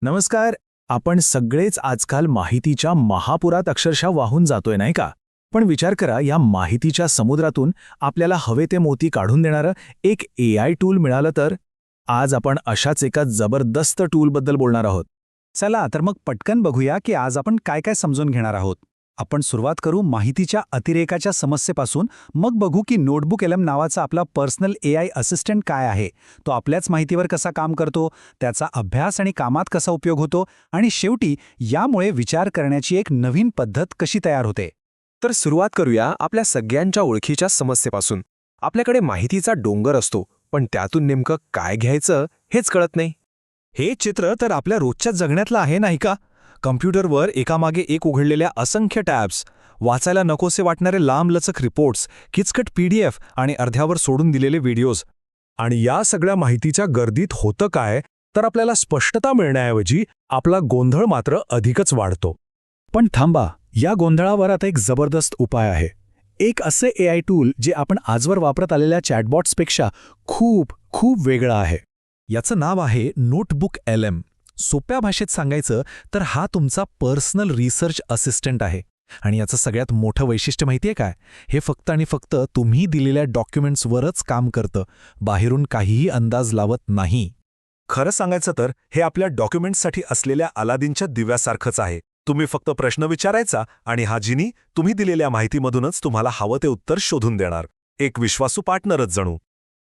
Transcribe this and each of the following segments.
नमस्कार. आपण सगळेच आजकाल माहितीच्या महापुरात अक्षरशः वाहून जातोय नाही का? पण विचार करा, या माहितीच्या समुद्रातून आपल्याला हवे ते मोती काढून देणारं एक AI टूल मिळालं तर? आज आपण अशाच एका जबरदस्त टूलबद्दल बोलणार आहोत. चला तर मग पटकन बघूया की आज आपण काय काय समजून घेणार आहोत. आपण सुरुवात करू माहितीच्या अतिरेकाच्या समस्येपासून, मग बघू की नोटबुक LM नावाचा आपला पर्सनल AI असिस्टंट काय आहे, तो आपल्याच माहितीवर कसा काम करतो, त्याचा अभ्यास आणि कामात कसा उपयोग होतो, आणि शेवटी यामुळे विचार करण्याची एक नवीन पद्धत कशी तयार होते. तर सुरुवात करूया आपल्या सगळ्यांच्या ओळखीच्या समस्येपासून. आपल्याकडे माहितीचा डोंगर असतो, पण त्यातून नेमकं काय घ्यायचं हेच कळत नाही. हे चित्र तर आपल्या रोजच्या जगण्यातलं आहे नाही का? कम्प्युटरवर एकामागे एक उघडलेल्या असंख्य टॅब्स, वाचायला नकोसे वाटणारे लांबलचक रिपोर्ट्स, किचकट PDF आणि अर्ध्यावर सोडून दिलेले व्हिडिओज. आणि या सगळ्या माहितीच्या गर्दीत होतं काय, तर आपल्याला स्पष्टता मिळण्याऐवजी आपला गोंधळ मात्र अधिकच वाढतो. पण थांबा, या गोंधळावर आता एक जबरदस्त उपाय आहे. एक असे AI टूल जे आपण आजवर वापरत आलेल्या चॅटबॉट्सपेक्षा खूप खूप वेगळं आहे. याचं नाव आहे नोटबुक LM. सोप्या भाषेत सांगायचं तर हा तुमचा पर्सनल रिसर्च असिस्टंट आहे. आणि याचं सगळ्यात मोठं वैशिष्ट्य माहितीये काय? हे फक्त आणि फक्त तुम्ही दिलेल्या डॉक्युमेंट्सवरच काम करतं, बाहेरून काहीही अंदाज लावत नाही. खरं सांगायचं तर हे आपल्या डॉक्युमेंट्ससाठी असलेल्या अलादीनच्या दिव्यासारखंच आहे. तुम्ही फक्त प्रश्न विचारायचा आणि हा जिनी तुम्ही दिलेल्या माहितीमधूनच तुम्हाला हवं ते उत्तर शोधून देणार. एक विश्वासू पार्टनरच जणू.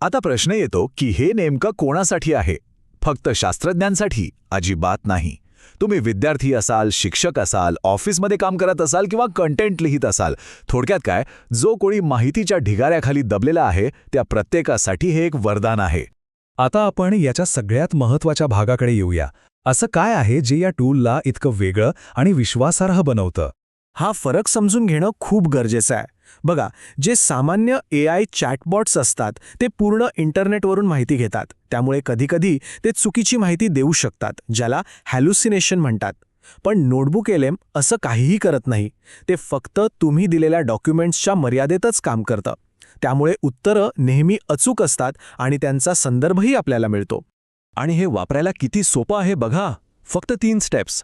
आता प्रश्न येतो की हे नेमकं कोणासाठी आहे? फक्त शास्त्रज्ञांसाठी? अजिबात नाही. तुम्ही विद्यार्थी असाल, शिक्षक असाल, ऑफिसमध्ये काम करत असाल किंवा कंटेंट लिहित असाल, थोडक्यात काय, जो कोणी माहितीच्या ढिगाऱ्याखाली दबलेला आहे त्या प्रत्येकासाठी हे एक वरदान आहे. आता आपण याच्या सगळ्यात महत्त्वाच्या भागाकडे येऊया. असं काय आहे जे या टूलला इतकं वेगळं आणि विश्वासार्ह बनवतं? हा फरक समजून घेणं खूप गरजेचं आहे. बघा, जे सामान्य AI चॅटबॉट्स असतात ते पूर्ण इंटरनेटवरून माहिती घेतात, त्यामुळे कधीकधी ते चुकीची माहिती देऊ शकतात, ज्याला हॅल्युसिनेशन म्हणतात. पण नोटबुक LM असं काहीही करत नाही. ते फक्त तुम्ही दिलेल्या डॉक्युमेंट्सच्या मर्यादेतच काम करतं. त्यामुळे उत्तरं नेहमी अचूक असतात आणि त्यांचा संदर्भही आपल्याला मिळतो. आणि हे वापरायला किती सोपं आहे बघा. फक्त 3 स्टेप्स.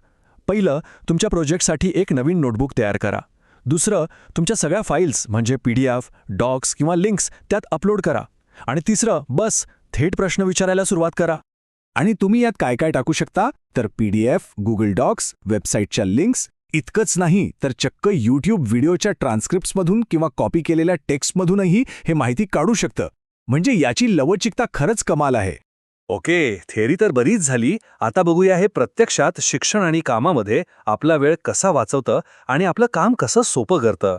पहिलं, तुमच्या प्रोजेक्टसाठी एक नवीन नोटबुक तयार करा. दुसरं, तुमच्या सगळ्या फाईल्स म्हणजे PDF, डॉक्स किंवा लिंक्स त्यात अपलोड करा. आणि तिसरं, बस थेट प्रश्न विचारायला सुरुवात करा. आणि तुम्ही यात काय काय टाकू शकता? तर PDF, Google डॉक्स, वेबसाईटच्या लिंक्स, इतकंच नाही तर चक्क YouTube व्हिडिओच्या ट्रान्स्क्रिप्ट्समधून किंवा कॉपी केलेल्या टेक्स्टमधूनही हे माहिती काढू शकतं. म्हणजे याची लवचिकता खरंच कमाल आहे. ओके, थेअरी तर बरीच झाली. आता बघूया हे प्रत्यक्षात शिक्षण आणि कामामध्ये आपला वेळ कसा वाचवतं आणि आपलं काम कसं सोपं करतं.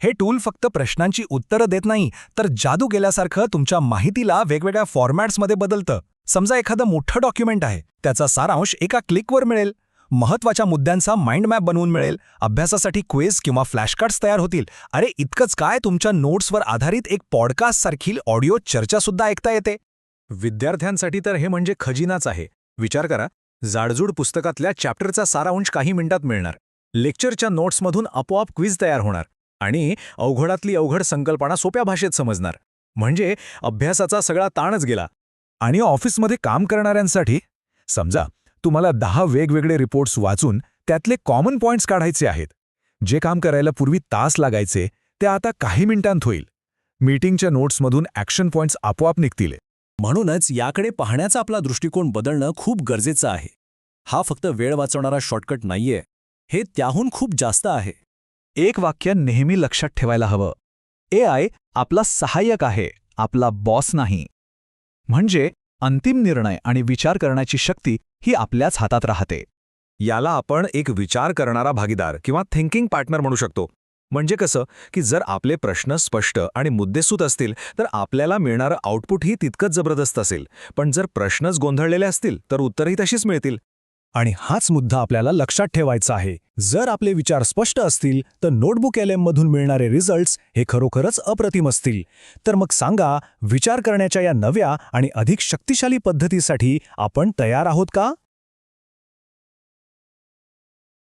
हे टूल फक्त प्रश्नांची उत्तरं देत नाही, तर जादू केल्यासारखं तुमच्या माहितीला वेगवेगळ्या फॉर्मॅट्समध्ये बदलतं. समजा एखादं मोठं डॉक्युमेंट आहे, त्याचा सारांश एका क्लिकवर मिळेल, महत्त्वाच्या मुद्द्यांचा माइंड मॅप बनवून मिळेल, अभ्यासासाठी क्विज किंवा फ्लॅशकार्ड्स तयार होतील. अरे इतकंच काय, तुमच्या नोट्सवर आधारित एक पॉडकास्टसारखी ऑडिओ चर्चासुद्धा ऐकता येते. विद्यार्थ्यांसाठी तर हे म्हणजे खजिनाच आहे. विचार करा, जाडजूड पुस्तकातल्या चॅप्टरचा सारांश काही मिनिटात मिळणार, लेक्चरच्या नोट्समधून आपोआप क्विज तयार होणार, आणि अवघडातली अवघड संकल्पना सोप्या भाषेत समजणार. म्हणजे अभ्यासाचा सगळा ताणच गेला. आणि ऑफिसमध्ये काम करणाऱ्यांसाठी, समजा तुम्हाला 10 वेगवेगळे रिपोर्ट्स वाचून त्यातले कॉमन पॉइंट्स काढायचे आहेत. जे काम करायला पूर्वी तास लागायचे ते आता काही मिनिटांत होईल. मीटिंगच्या नोट्समधून ॲक्शन पॉइंट्स आपोआप निघतील. म्हणूनच याकडे पाहण्याचा आपला दृष्टिकोन बदलणं खूप गरजेचं आहे. हा फक्त वेळ वाचवणारा शॉर्टकट नाहीये, हे त्याहून खूप जास्त आहे. एक वाक्य नेहमी लक्षात ठेवायला हवं. AI आपला सहाय्यक आहे, आपला बॉस नाही. म्हणजे अंतिम निर्णय आणि विचार करण्याची शक्ती ही आपल्याच हातात राहते. याला आपण एक विचार करणारा भागीदार किंवा थिंकिंग पार्टनर म्हणू शकतो. म्हणजे कसं की जर आपले प्रश्न स्पष्ट आणि मुद्देसूद असतील तर आपल्याला मिळणारं आउटपुटही तितकंच जबरदस्त असेल. पण जर प्रश्नच गोंधळलेले असतील तर उत्तरही तशीच मिळतील. आणि हाच मुद्दा आपल्याला लक्षात ठेवायचा आहे. जर आपले विचार स्पष्ट असतील तर नोटबुक LM मधून मिळणारे रिझल्ट्स हे खरोखरच अप्रतिम असतील. तर मग सांगा, विचार करण्याच्या या नव्या आणि अधिक शक्तिशाली पद्धतीसाठी आपण तयार आहोत का?